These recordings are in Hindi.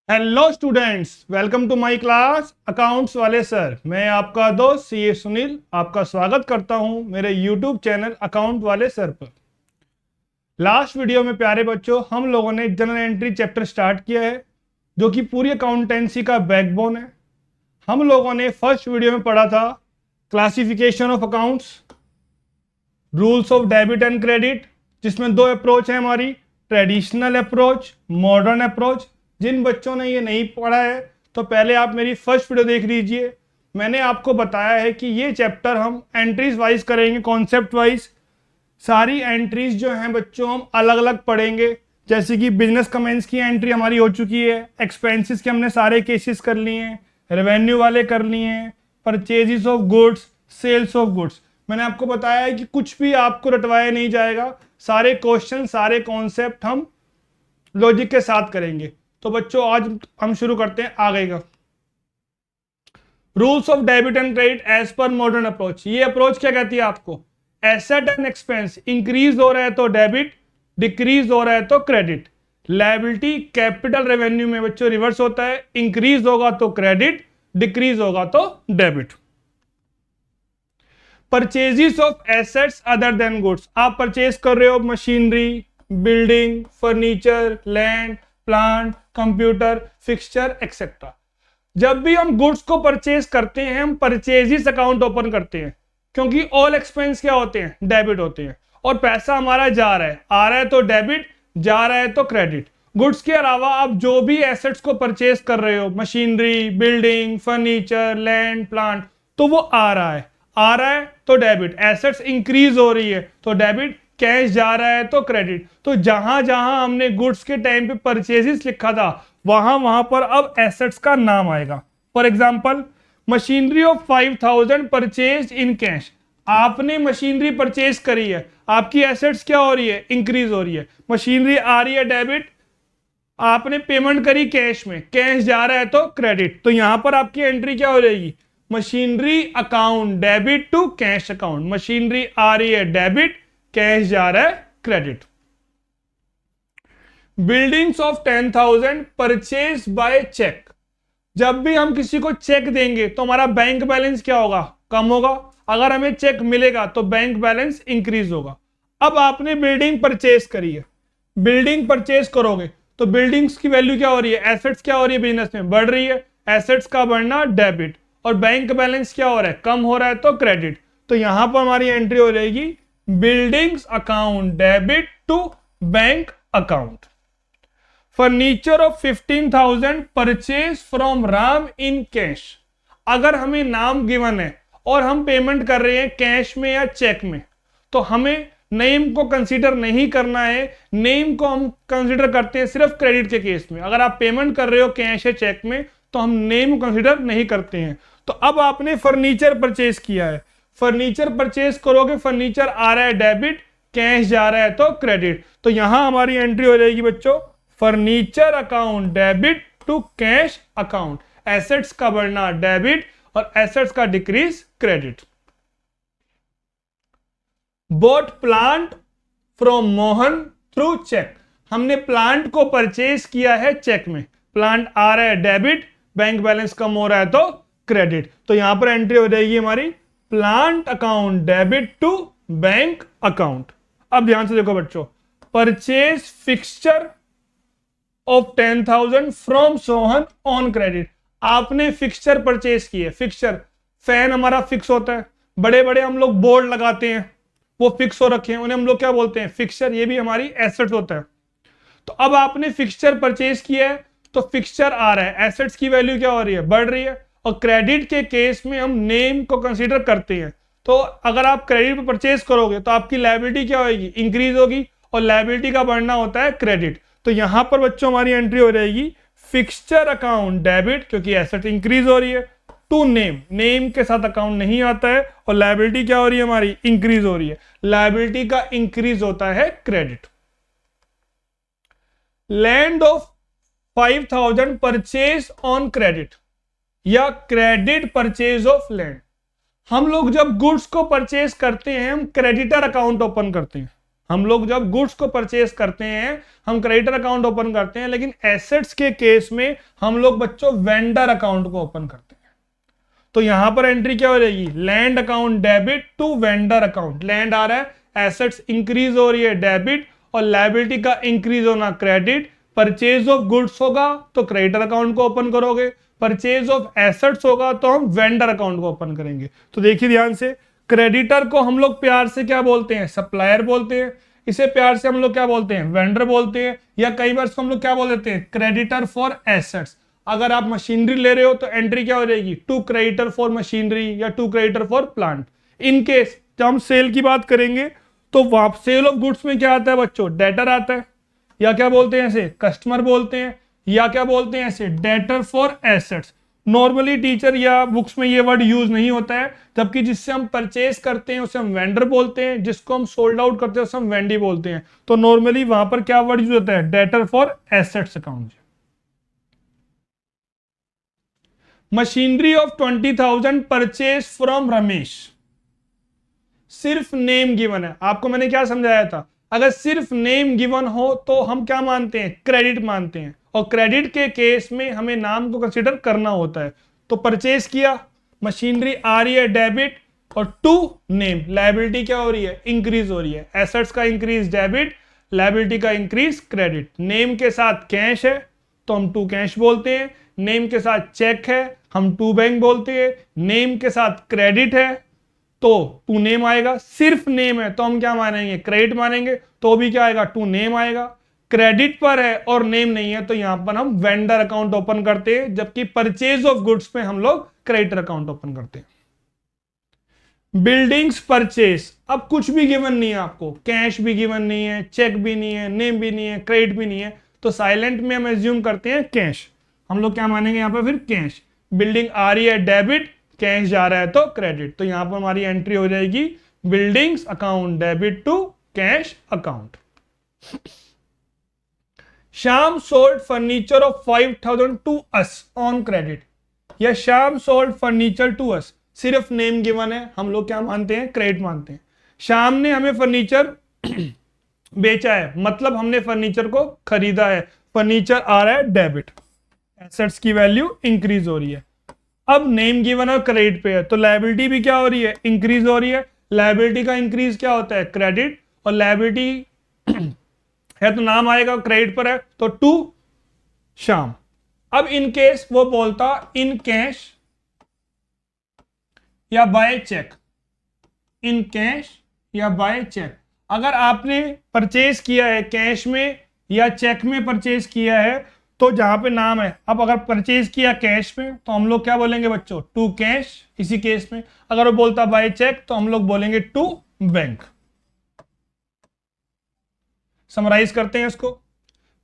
Hello students, welcome to my class accounts वाले सर। मैं आपका दोस्त सीए सुनील आपका स्वागत करता हूं मेरे यूट्यूब चैनल अकाउंट वाले सर पर। लास्ट वीडियो में प्यारे बच्चों हम लोगों ने जनरल एंट्री चैप्टर स्टार्ट किया है जो कि पूरी अकाउंटेंसी का बैकबोन है। हम लोगों ने फर्स्ट वीडियो में पढ़ा था classification of accounts, rules of debit and credit, जिसमें दो अप्रोच है हमारी, ट्रेडिशनल अप्रोच, मॉडर्न अप्रोच। जिन बच्चों ने ये नहीं पढ़ा है तो पहले आप मेरी फर्स्ट वीडियो देख लीजिए। मैंने आपको बताया है कि ये चैप्टर हम एंट्रीज वाइज करेंगे, कॉन्सेप्ट वाइज। सारी एंट्रीज जो हैं बच्चों हम अलग अलग पढ़ेंगे। जैसे कि बिजनेस कमेंस की एंट्री हमारी हो चुकी है, एक्सपेंसेस के हमने सारे केसेस कर लिए हैं, रेवेन्यू वाले कर लिए हैं, purchases of goods, sales of goods. मैंने आपको बताया है कि कुछ भी आपको रटवाया नहीं जाएगा, सारे क्वेश्चन सारे कॉन्सेप्ट हम लॉजिक के साथ करेंगे। तो बच्चों आज हम शुरू करते हैं आगे का। Rules of debit and credit as per modern approach. ये अप्रोच क्या कहती है आपको? एसेट एंड एक्सपेंस इंक्रीज हो रहा है तो डेबिट, डिक्रीज हो रहा है तो क्रेडिट। लायबिलिटी कैपिटल रेवेन्यू में बच्चों रिवर्स होता है, इंक्रीज होगा तो क्रेडिट, डिक्रीज होगा तो debit. Purchases of assets other than goods. आप परचेज कर रहे हो machinery, building, furniture, land, plant, computer, fixture etcetera. जब भी हम गुड्स को परचेज करते हैं हम परचेजेस अकाउंट ओपन करते हैं, क्योंकि ऑल एक्सपेंस क्या होते हैं? डेबिट होते हैं। और पैसा हमारा जा रहा है, आ रहा है तो डेबिट, जा रहा है तो क्रेडिट। गुड्स के अलावा आप जो भी एसेट्स को परचेज कर रहे हो, machinery, building, furniture, land, plant, तो वो आ रहा है तो डेबिट। एसेट्स इंक्रीज हो रही है तो डेबिट, कैश जा रहा है तो क्रेडिट। तो जहां जहां हमने गुड्स के टाइम पे परचेजेस लिखा था वहां पर अब एसेट्स का नाम आएगा। For example machinery of 5000 purchase in cash. आपने मशीनरी परचेज करी है, आपकी एसेट्स क्या हो रही है? इंक्रीज हो रही है। मशीनरी आ रही है डेबिट, आपने पेमेंट करी कैश में, कैश जा रहा है तो क्रेडिट। तो यहां पर आपकी एंट्री क्या हो जाएगी? Machinery account debit to cash account. Machinery आ रही है डेबिट, कैश जा रहा है credit. Buildings of 10,000 purchase by cheque. जब भी हम किसी को चेक देंगे तो हमारा बैंक बैलेंस क्या होगा? कम होगा। अगर हमें चेक मिलेगा तो बैंक बैलेंस इंक्रीज होगा। अब आपने बिल्डिंग परचेज करी है, बिल्डिंग परचेज करोगे तो बिल्डिंग्स की वैल्यू क्या हो रही है? एसेट्स क्या हो रही है? बिजनेस में बढ़ रही है। एसेट्स का बढ़ना डेबिट, और बैंक बैलेंस क्या हो रहा है? कम हो रहा है तो क्रेडिट। तो यहां पर हमारी एंट्री हो जाएगी buildings account debit to bank account. Furniture of 15,000 purchase from Ram in cash. अगर हमें नाम गिवन है और हम पेमेंट कर रहे हैं कैश में या चेक में, तो हमें नेम को कंसीडर नहीं करना है। नेम को हम कंसीडर करते हैं सिर्फ क्रेडिट के केस में। अगर आप पेमेंट कर रहे हो कैश या चेक में तो हम नेम कंसीडर नहीं करते हैं। तो अब आपने फर्नीचर परचेज किया है, फर्नीचर परचेज करोगे, फर्नीचर आ रहा है डेबिट, कैश जा रहा है तो क्रेडिट। तो यहां हमारी एंट्री हो जाएगी बच्चों furniture account debit to cash account. Assets का बढ़ना डेबिट और एसेट्स का decrease credit. Bought plant from Mohan through cheque. हमने प्लांट को परचेज किया है चेक में, प्लांट आ रहा है डेबिट, बैंक बैलेंस कम हो रहा है तो क्रेडिट। तो यहां पर एंट्री हो जाएगी हमारी plant account debit to bank account. अब ध्यान से देखो बच्चों, purchase fixture of 10,000 from Sohan on credit. आपने फिक्सचर परचेज किए। फिक्सचर, फैन हमारा फिक्स होता है, बड़े बड़े हम लोग बोर्ड लगाते हैं वो फिक्स हो रखे हैं, उन्हें हम लोग क्या बोलते हैं? फिक्सचर। ये भी हमारी एसेट होता है। तो अब आपने फिक्सचर परचेज किया है तो फिक्सचर आ रहा है, एसेट्स की वैल्यू क्या हो रही है? बढ़ रही है। और क्रेडिट के केस में हम नेम को कंसीडर करते हैं। तो अगर आप क्रेडिट पर परचेज करोगे तो आपकी लायबिलिटी क्या होगी? इंक्रीज होगी, और लायबिलिटी का बढ़ना होता है क्रेडिट। तो यहां पर बच्चों हमारी एंट्री हो जाएगी फिक्सचर अकाउंट डेबिट, क्योंकि एसेट इंक्रीज हो रही है, टू नेम। नेम के साथ अकाउंट नहीं आता है। और लायबिलिटी क्या हो रही है? हमारी इंक्रीज हो रही है। लायबिलिटी का इंक्रीज होता है credit. Land of 5,000 purchase on credit या क्रेडिट परचेज ऑफ लैंड। हम लोग जब गुड्स को परचेज करते हैं हम क्रेडिटर अकाउंट ओपन करते हैं। हम लोग जब गुड्स को परचेज करते हैं हम क्रेडिटर अकाउंट ओपन करते हैं, लेकिन एसेट्स के केस में हम लोग बच्चों वेंडर अकाउंट को ओपन करते हैं। तो यहां पर एंट्री क्या हो जाएगी, land account debit to vendor account. Land आ रहा है, एसेट्स इंक्रीज हो रही है डेबिट, और लायबिलिटी का इंक्रीज होना क्रेडिट। परचेज ऑफ गुड्स होगा तो क्रेडिटर अकाउंट को ओपन करोगे, परचेज ऑफ एसेट्स होगा तो हम वेंडर अकाउंट को ओपन करेंगे। तो देखिए ध्यान से, क्रेडिटर को हम लोग प्यार से क्या बोलते हैं, सप्लायर बोलते हैं। इसे प्यार से हम लोग क्या बोलते हैं, वेंडर बोलते हैं, या कई बार इसको हम लोग क्या बोल देते हैं, क्रेडिटर फॉर एसेट्स। अगर आप मशीनरी ले रहे हो तो एंट्री क्या हो जाएगी, टू क्रेडिटर फॉर मशीनरी या to creditor for plant. In case जब हम सेल की बात करेंगे तो वहां सेल ऑफ गुड्स में क्या आता है बच्चों, डेटर आता है, या क्या बोलते हैं इसे, कस्टमर बोलते हैं, या क्या बोलते हैं इसे, debtor for assets. Normally teacher या बुक्स में ये वर्ड यूज नहीं होता है, जबकि जिससे हम परचेज करते हैं उसे हम वेंडर बोलते हैं, जिसको हम सोल्ड आउट करते हैं उसे हम वेंडी बोलते हैं। तो नॉर्मली वहां पर क्या वर्ड यूज होता है, debtor for assets account. Machinery of 20,000 purchase from Ramesh. सिर्फ नेम गिवन है, आपको मैंने क्या समझाया था, अगर सिर्फ नेम गिवन हो तो हम क्या मानते हैं, क्रेडिट मानते हैं, और क्रेडिट के केस में हमें नाम को कंसीडर करना होता है। तो परचेज किया, मशीनरी आ रही है डेबिट, और टू नेम, लायबिलिटी क्या हो रही है, इंक्रीज हो रही है। एसेट्स का इंक्रीज डेबिट, लायबिलिटी का इंक्रीज क्रेडिट। नेम के साथ कैश है तो हम टू कैश बोलते हैं, नेम के साथ चेक है हम टू बैंक बोलते हैं, नेम के साथ क्रेडिट है तो टू नेम आएगा। सिर्फ नेम है तो हम क्या मानेंगे, क्रेडिट मानेंगे, तो भी क्या आएगा, टू नेम आएगा। क्रेडिट पर है और नेम नहीं है तो यहां पर हम वेंडर अकाउंट ओपन करते हैं, जबकि परचेज ऑफ गुड्स में हम लोग क्रेडिटर अकाउंट ओपन करते हैं। बिल्डिंग्स परचेज, अब कुछ भी गिवन नहीं है आपको, कैश भी गिवन नहीं है, चेक भी नहीं है, नेम भी नहीं है, क्रेडिट भी नहीं है, तो साइलेंट में हम एज्यूम करते हैं कैश। हम लोग क्या मानेंगे यहां पर फिर, कैश। बिल्डिंग आ रही है डेबिट, कैश जा रहा है तो क्रेडिट, तो यहां पर हमारी एंट्री हो जाएगी buildings account debit to cash account. Shyam sold furniture of 5,000 to us on credit, या Shyam sold furniture to us, सिर्फ नेम गिवन है, हम लोग क्या मानते हैं, क्रेडिट मानते हैं। श्याम ने हमें फर्नीचर बेचा है, मतलब हमने फर्नीचर को खरीदा है, फर्नीचर आ रहा है डेबिट, एसेट्स की वैल्यू इंक्रीज हो रही है। अब नेम गिवन और क्रेडिट पे है तो लायबिलिटी भी क्या हो रही है, इंक्रीज हो रही है। लायबिलिटी का इंक्रीज क्या होता है, क्रेडिट, और लायबिलिटी है तो नाम आएगा, क्रेडिट पर है तो टू श्याम। अब इन केस वो बोलता इन कैश या बाय चेक, इन कैश या बाय चेक। अगर आपने परचेज किया है कैश में या चेक में परचेज किया है तो जहां पे नाम है, अब अगर परचेज किया कैश में तो हम लोग क्या बोलेंगे बच्चों, टू कैश। इसी केस में अगर वो बोलता बाय चेक तो हम लोग बोलेंगे टू बैंक। समराइज करते हैं इसको।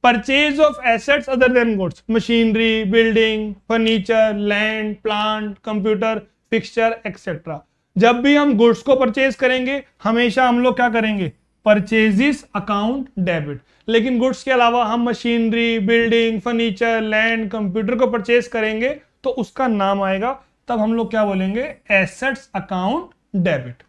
Purchase of assets other than goods, machinery, building, furniture, land, plant, computer, fixture etcetera. जब भी हम गुड्स को परचेज करेंगे हमेशा हम लोग क्या करेंगे, परचेजेस अकाउंट डेबिट। लेकिन गुड्स के अलावा हम machinery, building, furniture, land, computer को परचेज करेंगे तो उसका नाम आएगा, तब हम लोग क्या बोलेंगे, एसेट्स अकाउंट डेबिट।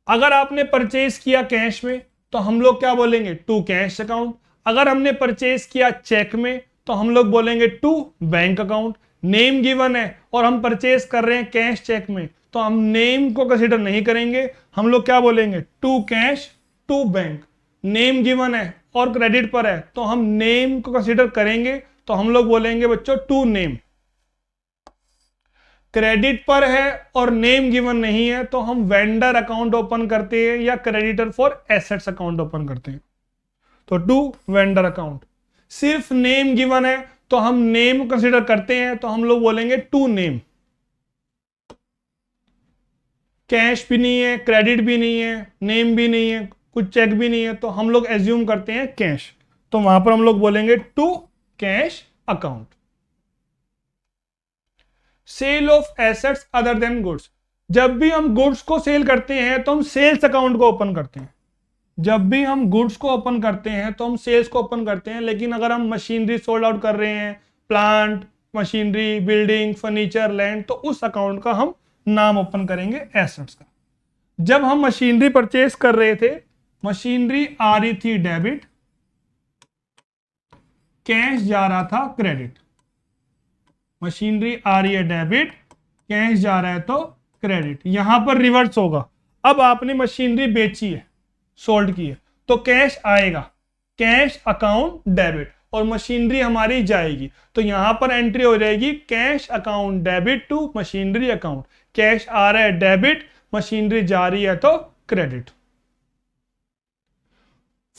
अगर आपने परचेज किया कैश में तो हम लोग क्या बोलेंगे, टू कैश अकाउंट। अगर हमने परचेज किया चेक में तो हम लोग बोलेंगे to bank account. Name given है और हम परचेज कर रहे हैं कैश चेक में तो हम नेम को कंसीडर नहीं करेंगे, हम लोग क्या बोलेंगे, to cash to bank. Name given है और क्रेडिट पर है तो हम नेम को कंसीडर करेंगे, तो हम लोग बोलेंगे बच्चों टू नेम। क्रेडिट पर है और नेम गिवन नहीं है तो हम वेंडर अकाउंट ओपन करते हैं या creditor for assets account open करते हैं, तो टू वेंडर अकाउंट। सिर्फ नेम गिवन है तो हम नेम कंसीडर करते हैं तो हम लोग बोलेंगे टू नेम। कैश भी नहीं है, क्रेडिट भी नहीं है, नेम भी नहीं है, कुछ चेक भी नहीं है, तो हम लोग एज्यूम करते हैं कैश, तो वहां पर हम लोग बोलेंगे to cash account. Sale of assets other than goods, जब भी हम गुड्स को सेल करते हैं तो हम सेल्स अकाउंट को ओपन करते हैं। जब भी हम गुड्स को ओपन करते हैं तो हम सेल्स को ओपन करते हैं, लेकिन अगर हम मशीनरी सोल्ड आउट कर रहे हैं, plant, machinery, building, furniture, land, तो उस अकाउंट का हम नाम ओपन करेंगे एसेट्स का। जब हम मशीनरी परचेज कर रहे थे, मशीनरी आ रही थी डेबिट, कैश जा रहा था क्रेडिट। मशीनरी आ रही है डेबिट, कैश जा रहा है तो क्रेडिट। यहां पर रिवर्स होगा। अब आपने मशीनरी बेची है, सोल्ड की है, तो कैश आएगा, कैश अकाउंट डेबिट, और मशीनरी हमारी जाएगी। तो यहां पर एंट्री हो जाएगी cash account debit to machinery account. Cash आ रहा है डेबिट, मशीनरी जा रही है तो credit.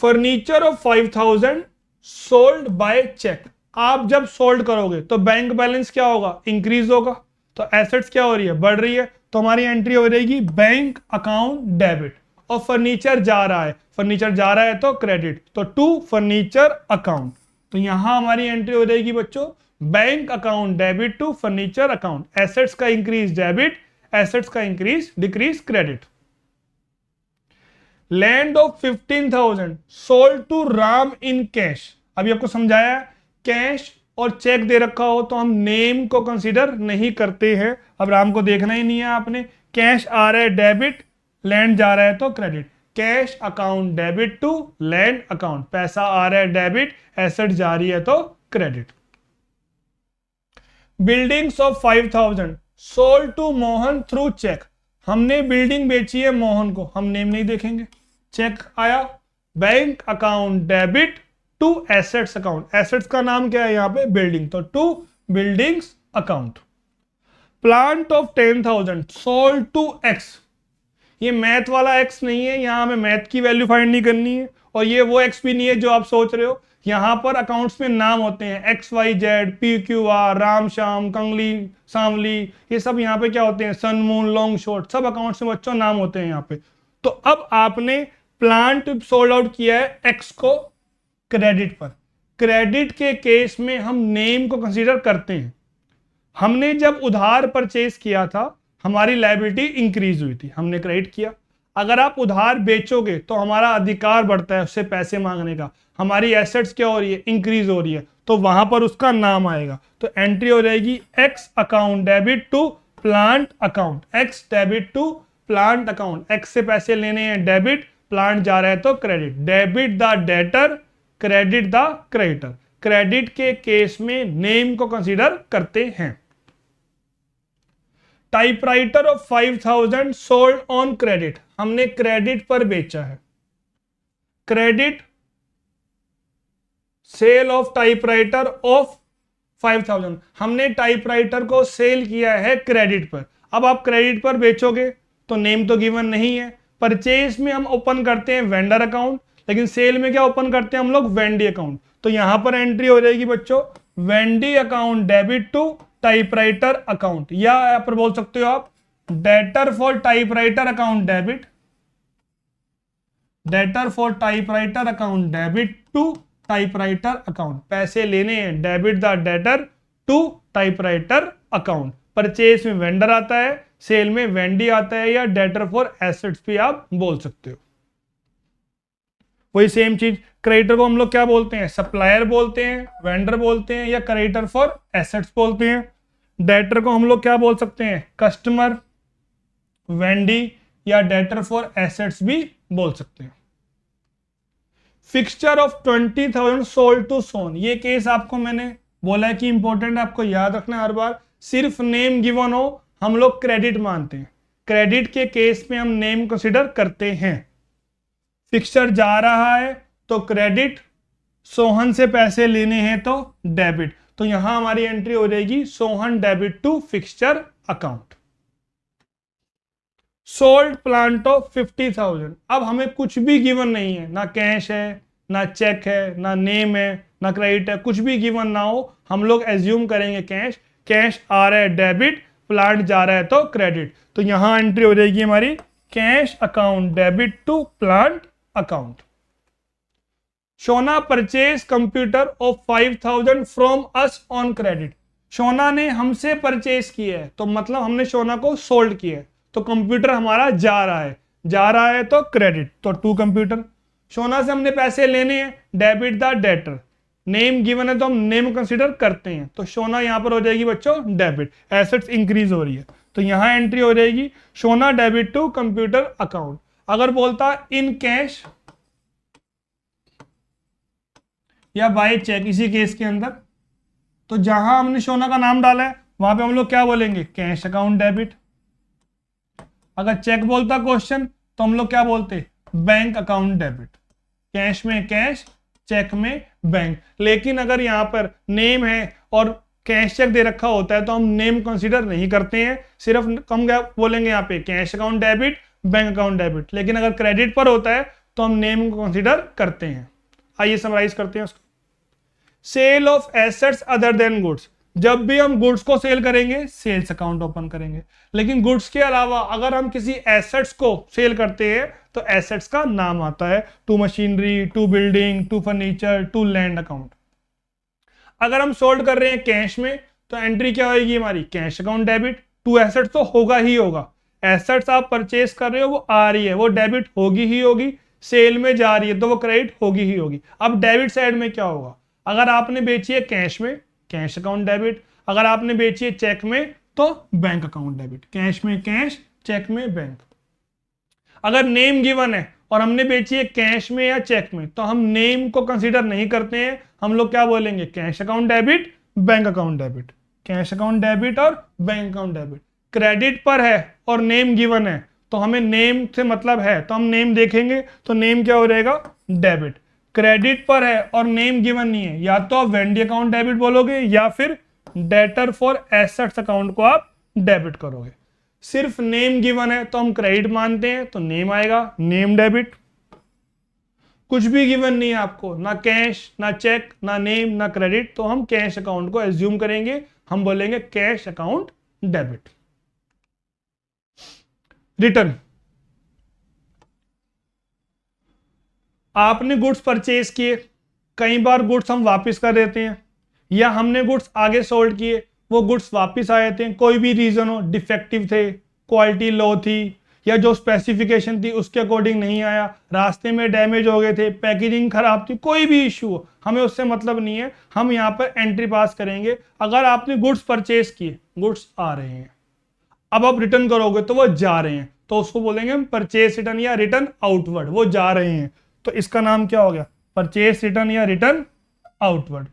Furniture of 5000 sold by cheque. आप जब सोल्ड करोगे तो बैंक बैलेंस क्या होगा, इंक्रीज होगा। तो एसेट्स क्या हो रही है, बढ़ रही है। तो हमारी एंट्री हो जाएगी बैंक अकाउंट डेबिट, और फर्नीचर जा रहा है, फर्नीचर जा रहा है तो क्रेडिट, तो टू फर्नीचर अकाउंट। तो यहां हमारी एंट्री हो जाएगी बच्चों bank account debit to furniture account. Assets का इंक्रीज डेबिट, एसेट्स का increase decrease credit. Land of 15,000 sold to Ram in cash. अभी आपको समझाया, कैश और चेक दे रखा हो तो हम नेम को कंसीडर नहीं करते हैं। अब राम को देखना ही नहीं है आपने। कैश आ रहा है डेबिट, लैंड जा रहा है तो credit. Cash account debit to land account, पैसा आ रहा है डेबिट, एसेट जा रही है तो credit. Buildings of 5000 sold to Mohan through cheque. हमने बिल्डिंग बेची है मोहन को, हम नेम नहीं देखेंगे। चेक आया bank account debit to assets account. Assets का नाम क्या है यहाँ पे, बिल्डिंग, तो to buildings account. Plant of 10,000 sold to X. ये मैथ वाला एक्स नहीं है, यहां हमें मैथ की वैल्यू फाइंड नहीं करनी है, और ये वो एक्स भी नहीं है जो आप सोच रहे हो। यहां पर अकाउंट्स में नाम होते हैं X Y Z, P Q R, Ram Shyam, Kangli Sanwali, ये सब यहाँ पे क्या होते हैं, सन मून लॉन्ग शॉर्ट, सब अकाउंट्स में बच्चों नाम होते हैं यहाँ पे। तो अब आपने प्लांट सोल्ड आउट किया है एक्स को क्रेडिट पर। क्रेडिट के केस में हम नेम को कंसीडर करते हैं। हमने जब उधार परचेज किया था हमारी लायबिलिटी इंक्रीज हुई थी, हमने क्रेडिट किया। अगर आप उधार बेचोगे तो हमारा अधिकार बढ़ता है उससे पैसे मांगने का, हमारी एसेट्स क्या हो रही है, इंक्रीज हो रही है, तो वहां पर उसका नाम आएगा। तो एंट्री हो जाएगी X account debit to plant account. X debit to plant account, X से पैसे लेने हैं डेबिट, प्लांट जा रहा है तो credit. Debit the debtor, credit the creditor. Credit के केस में नेम को कंसीडर करते हैं। Typewriter of 5000 sold on credit. हमने क्रेडिट पर बेचा है। Credit sale of typewriter of 5000, हमने टाइपराइटर को सेल किया है क्रेडिट पर। अब आप क्रेडिट पर बेचोगे तो नेम तो गिवन नहीं है। परचेज में हम ओपन करते हैं वेंडर अकाउंट, लेकिन सेल में क्या ओपन करते हैं हम लोग, वेंडी अकाउंट। तो यहां पर एंट्री हो जाएगी बच्चों vendee account debit to typewriter account, या यहाँ पर बोल सकते हो आप debtor for typewriter account debit, debtor for typewriter account debit to typewriter account. पैसे लेने हैं debit the debtor to typewriter account. Purchase में वेंडर आता है, सेल में वेंडी आता है, या डेटर फॉर एसेट्स भी आप बोल सकते हो। वही सेम चीज, क्रेडिटर को हम लोग क्या बोलते हैं, सप्लायर बोलते हैं, वेंडर बोलते हैं, या क्रेडिटर फॉर एसेट्स बोलते हैं। डेटर को हम लोग क्या बोल सकते हैं, कस्टमर, वेंडी, या डेटर फॉर एसेट्स भी बोल सकते हैं। फिक्सचर ऑफ 20,000 सोल्ड टू सोन। ये केस आपको मैंने बोला है कि इंपॉर्टेंट, आपको याद रखना हर बार। सिर्फ नेम गिवन हो हम लोग क्रेडिट मानते हैं। क्रेडिट के केस में हम नेम कंसीडर करते हैं। फिक्सचर जा रहा है तो क्रेडिट, सोहन से पैसे लेने हैं तो डेबिट। तो यहां हमारी एंट्री हो जाएगी Sohan debit to fixture account. Sold plant of 50,000। अब हमें कुछ भी गिवन नहीं है, ना कैश है, ना चेक है, ना नेम है, ना क्रेडिट है, कुछ भी गिवन ना हो, हम लोग एज्यूम करेंगे कैश। कैश आ रहा है डेबिट, प्लांट जा रहा है तो क्रेडिट। तो यहां एंट्री हो जाएगी हमारी cash account debit to plant account. Shona purchase computer of 5,000 from us on credit. Shona ने हमसे परचेज किया है, तो मतलब हमने शोना को सोल्ड किया है, तो कंप्यूटर हमारा जा रहा है, जा रहा है तो क्रेडिट, तो टू कंप्यूटर। शोना से हमने पैसे लेने हैं, debit the debtor. Name given है तो हम नेम कंसीडर करते हैं, तो शोना यहां पर हो जाएगी बच्चों डेबिट। एसेट्स इंक्रीज हो रही है, तो यहां एंट्री हो जाएगी Shona debit to computer account. अगर बोलता इन कैश या बाय चेक, इसी केस के अंदर। तो जहां हमने सोना का नाम डाला है वहां पे हम लोग क्या बोलेंगे, कैश अकाउंट डेबिट। अगर चेक बोलता क्वेश्चन तो हम लोग क्या बोलते, बैंक अकाउंट डेबिट। कैश में कैश, चेक में बैंक। लेकिन अगर यहाँ पर नेम है और कैश चेक दे रखा होता है तो हम नेम कंसीडर नहीं करते हैं, सिर्फ हम क्या बोलेंगे यहाँ पे, cash account debit, bank account debit. लेकिन अगर क्रेडिट पर होता है तो हम नेम को कंसीडर करते हैं। आइए समराइज करते हैं उसको। Sale of assets other than goods, जब भी हम गुड्स को सेल करेंगे सेल्स अकाउंट ओपन करेंगे। लेकिन गुड्स के अलावा अगर हम किसी एसेट्स को सेल करते हैं तो एसेट्स का नाम आता है, to machinery, to building, to furniture, to land account. अगर हम सोल्ड कर रहे हैं कैश में तो एंट्री क्या होगी हमारी, cash account debit. To assets तो होगा ही होगा, एसेट्स आप परचेज कर रहे हो वो आ रही है, वो डेबिट होगी ही होगी। सेल में जा रही है तो वो क्रेडिट होगी ही होगी। अब डेबिट साइड में क्या होगा, अगर आपने बेची है कैश में, कैश अकाउंट डेबिट। अगर आपने बेची है चेक में तो बैंक अकाउंट डेबिट। कैश में कैश, चेक में बैंक। अगर नेम गिवन है और हमने बेची है कैश में या चेक में तो हम नेम को कंसीडर नहीं करते हैं, हम लोग क्या बोलेंगे, cash account debit, bank account debit. Cash account debit और बैंक अकाउंट डेबिट। क्रेडिट पर है और नेम गिवन है तो हमें नेम से मतलब है तो हम नेम देखेंगे, तो नेम क्या हो जाएगा, डेबिट। क्रेडिट पर है और नेम गिवन नहीं है, या तो आप वेंडी अकाउंट डेबिट बोलोगे या फिर डेटर फॉर एसेट्स अकाउंट को आप डेबिट करोगे। सिर्फ नेम गिवन है तो हम क्रेडिट मानते हैं, तो नेम आएगा, नेम डेबिट। कुछ भी गिवन नहीं है आपको, ना कैश, ना चेक, ना नेम, ना क्रेडिट, तो हम कैश अकाउंट को एज्यूम करेंगे, हम बोलेंगे कैश अकाउंट डेबिट। रिटर्न, आपने गुड्स परचेज किए, कई बार गुड्स हम वापस कर देते हैं, या हमने गुड्स आगे सोल्ड किए, वो गुड्स वापस आए थे, कोई भी रीजन हो, डिफेक्टिव थे, क्वालिटी लो थी, या जो स्पेसिफिकेशन थी उसके अकॉर्डिंग नहीं आया, रास्ते में डैमेज हो गए थे, पैकेजिंग खराब थी, कोई भी इश्यू हो, हमें उससे मतलब नहीं है। हम यहाँ पर एंट्री पास करेंगे। अगर आपने गुड्स परचेज किए, गुड्स आ रहे हैं, अब आप रिटर्न करोगे तो वो जा रहे हैं, तो उसको बोलेंगे हम परचेज रिटर्न या रिटर्न आउटवर्ड, वो जा रहे हैं, तो इसका नाम क्या हो गया, परचेज रिटर्न या रिटर्न आउटवर्ड।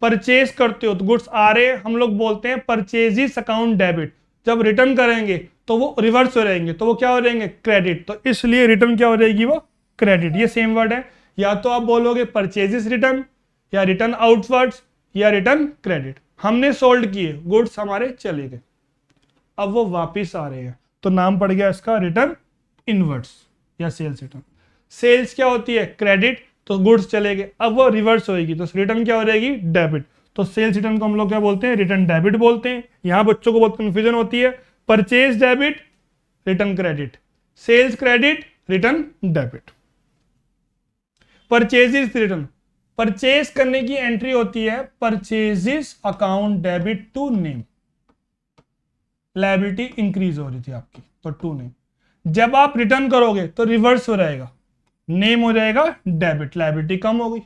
परचेज करते हो तो गुड्स आ रहे हैं, हम लोग बोलते हैं परचेजिस अकाउंट डेबिट। जब रिटर्न करेंगे तो वो रिवर्स हो रहेंगे, तो वो क्या हो रहेंगे, क्रेडिट। तो इसलिए रिटर्न क्या हो रहेगी, वो क्रेडिट। ये सेम वर्ड है, या तो आप बोलोगे परचेजिस रिटर्न, या रिटर्न आउटवर्ड्स, या रिटर्न क्रेडिट। हमने सोल्ड किए, गुड्स हमारे चले गए, अब वो वापिस आ रहे हैं, तो नाम पड़ गया इसका रिटर्न इनवर्ड्स या सेल्स रिटर्न। सेल्स क्या होती है, क्रेडिट, तो गुड्स चले गए, अब वो रिवर्स होएगी, तो रिटर्न क्या हो रहेगी, डेबिट। तो सेल्स रिटर्न को हम लोग क्या बोलते हैं, रिटर्न डेबिट बोलते हैं। यहां बच्चों को बहुत कंफ्यूजन होती है, purchase debit, return credit, sales credit, return debit. Purchases return, purchase करने की एंट्री होती है purchases account debit to name. Liability increase हो रही थी आपकी, तो टू नेम। जब आप रिटर्न करोगे तो रिवर्स हो जाएगा, नेम हो जाएगा डेबिट, लायबिलिटी कम हो गई।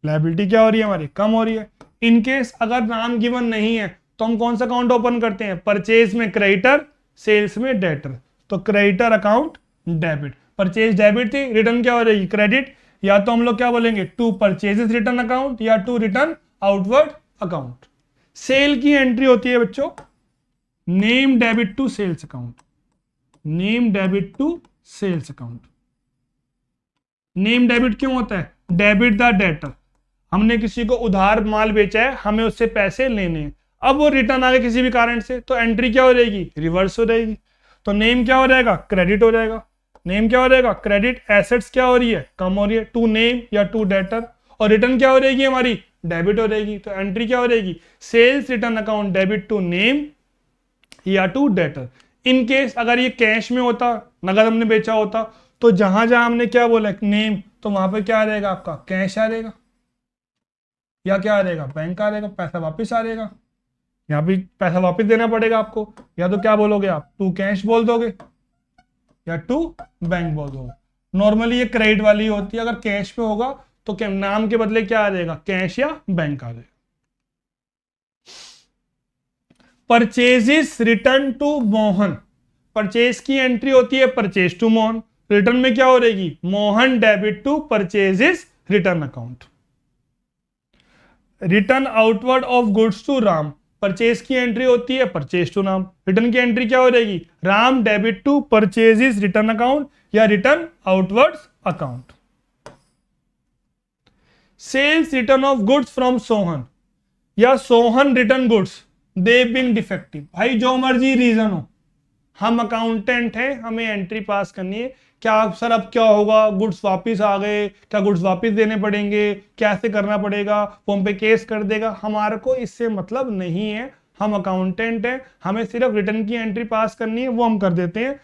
लायबिलिटी क्या हो रही है हमारी, कम हो रही है। इनकेस अगर नाम गिवन नहीं है तो हम कौन सा अकाउंट ओपन करते हैं, परचेज में क्रेडिटर, सेल्स में डेटर, तो creditor account debit. Purchase debit थी, रिटर्न क्या हो रहेगी, क्रेडिट। या तो हम लोग क्या बोलेंगे, टू परचेजेस रिटर्न अकाउंट या to return outward account. Sale की एंट्री होती है बच्चों name debit to sales account, name debit to sales account. Name debit क्यों होता है, डेबिट द डेटर, हमने किसी को उधार माल बेचा है, हमें उससे पैसे लेने हैं, अब वो रिटर्न आ गए किसी भी कारण से, तो एंट्री क्या हो जाएगी, रिवर्स हो जाएगी। तो नेम क्या हो जाएगा, क्रेडिट हो जाएगा। नेम क्या हो जाएगा, क्रेडिट। एसेट्स क्या हो रही है, कम हो रही है, टू नेम या टू डेटर। और रिटर्न क्या हो रहेगी हमारी, डेबिट हो रहेगी। तो एंट्री क्या हो रहेगी, sales return account debit to name या टू डेटर। इन केस अगर ये कैश में होता, नगद हमने बेचा होता, तो जहां जहां हमने क्या बोला नेम, तो वहां पर क्या आ रहेगा आपका, कैश आ रहेगा, या क्या आ रहेगा, बैंक आ रहेगा, पैसा वापस आ रहेगा। यहाँ भी पैसा वापस देना पड़ेगा आपको, या तो क्या बोलोगे आप, टू कैश बोल दोगे या टू बैंक बोल दोगे। नॉर्मली ये क्रेडिट वाली होती है, अगर कैश पे होगा तो क्या नाम के बदले क्या आ जाएगा, कैश या बैंक आ जाएगा। परचेजिस रिटर्न टू मोहन, परचेज की एंट्री होती है परचेज टू मोहन, रिटर्न में क्या हो रहेगी, Mohan debit to purchases return account. Return outward of goods to Ram, purchase की एंट्री होती है परचेज टू राम, रिटर्न की एंट्री क्या हो जाएगी, Ram debit to purchases return account या return outwards account. Sales return of goods from Sohan या Sohan return goods they been defective, भाई जो मर्जी रीजन हो, हम अकाउंटेंट हैं, हमें एंट्री पास करनी है। क्या सर अब क्या होगा, गुड्स वापस आ गए, क्या गुड्स वापस देने पड़ेंगे, कैसे करना पड़ेगा, वो हम पे केस कर देगा, हमारे को इससे मतलब नहीं है। हम अकाउंटेंट हैं, हमें सिर्फ रिटर्न की एंट्री पास करनी है, वो हम कर देते हैं।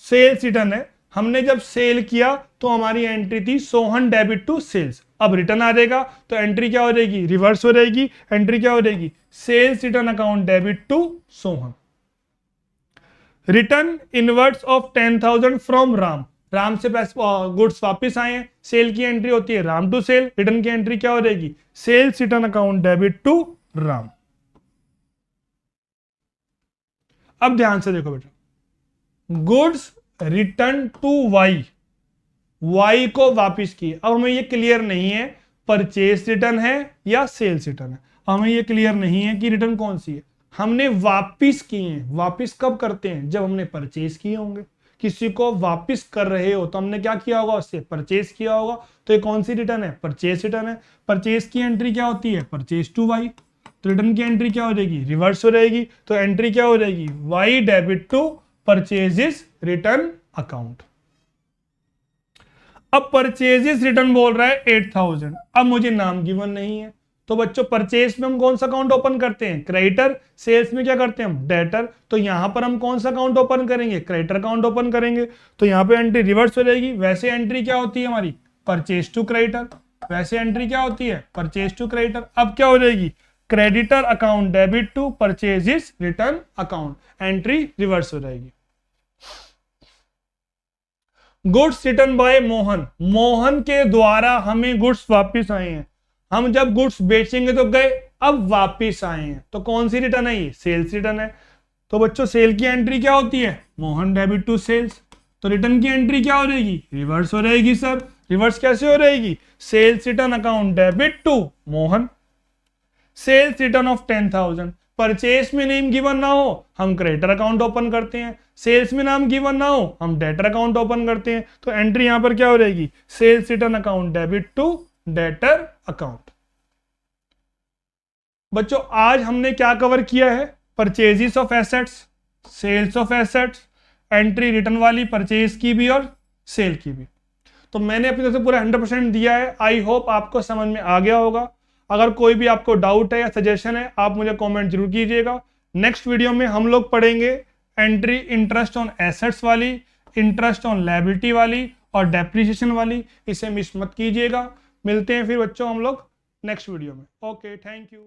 सेल्स रिटर्न है, हमने जब सेल किया तो हमारी एंट्री थी सोहन डेबिट टू सेल्स, अब रिटर्न आ जाएगा तो एंट्री क्या हो जाएगी, रिवर्स हो जाएगी, एंट्री क्या हो जाएगी, sales return account debit to Sohan. Return inwards of 10,000 from Ram, Ram से गुड्स वापस आए हैं, सेल की एंट्री होती है राम टू सेल, रिटर्न की एंट्री क्या हो जाएगी, sales return account debit to Ram. अब ध्यान से देखो बेटा, goods return to Y, Y को वापस किए, अब हमें ये क्लियर नहीं है परचेस रिटर्न है या सेल्स रिटर्न है, हमें ये क्लियर नहीं है कि रिटर्न कौन सी है। हमने वापिस किए हैं, वापिस कब करते हैं, जब हमने परचेज किए होंगे। किसी को वापिस कर रहे हो तो हमने क्या किया होगा, उससे परचेज किया होगा, तो ये कौन सी रिटर्न है, परचेज रिटर्न है। परचेज की एंट्री क्या होती है, परचेज टू वाई, तो रिटर्न की एंट्री क्या हो जाएगी, रिवर्स हो जाएगी, तो एंट्री क्या हो जाएगी, Y debit to purchases return account. अब परचेजेस रिटर्न बोल रहा है 8,000, अब मुझे नाम गिवन नहीं है, तो बच्चों परचेज में हम कौन सा अकाउंट ओपन करते हैं, क्रेडिटर, सेल्स में क्या करते हैं हम, डेटर, तो यहां पर हम कौन सा अकाउंट ओपन करेंगे, क्रेडिटर अकाउंट ओपन करेंगे, तो यहां पे एंट्री रिवर्स हो जाएगी। वैसे एंट्री क्या होती है हमारी, परचेज टू क्रेडिटर, वैसे एंट्री क्या होती है, परचेज टू क्रेडिटर। अब क्या हो जाएगी, creditor account debit to purchases return account, entry reverse हो जाएगी। Goods return by Mohan, Mohan के द्वारा हमें गुड्स वापिस आए हैं, हम जब गुड्स बेचेंगे तो गए, अब वापिस आए हैं, तो कौन सी रिटर्न है ये, सेल्स रिटर्न है। तो बच्चों सेल की एंट्री क्या होती है, मोहन डेबिट टू सेल्स, तो रिटर्न की एंट्री क्या हो जाएगी, रिवर्स हो जाएगी। सर रिवर्स कैसे हो जाएगी, sales return account debit to Mohan. Sales return of 10,000, purchase में नेम गिवन ना हो हम क्रेडिटर अकाउंट ओपन करते हैं, सेल्स में नाम गिवन ना हो हम डेटर अकाउंट ओपन करते हैं, तो एंट्री यहां पर क्या हो जाएगी, sales return account debit to debtor account. बच्चों आज हमने क्या कवर किया है, purchases of assets, sales of assets, entry return वाली परचेज की भी और सेल की भी। तो मैंने अपनी तरफ से पूरा 100% दिया है, आई होप आपको समझ में आ गया होगा। अगर कोई भी आपको डाउट है या सजेशन है आप मुझे कमेंट जरूर कीजिएगा। नेक्स्ट वीडियो में हम लोग पढ़ेंगे एंट्री इंटरेस्ट ऑन एसेट्स वाली, इंटरेस्ट ऑन लायबिलिटी वाली और डेप्रिसिएशन वाली, इसे मिस मत कीजिएगा। मिलते हैं फिर बच्चों हम लोग नेक्स्ट वीडियो में। Okay, thank you.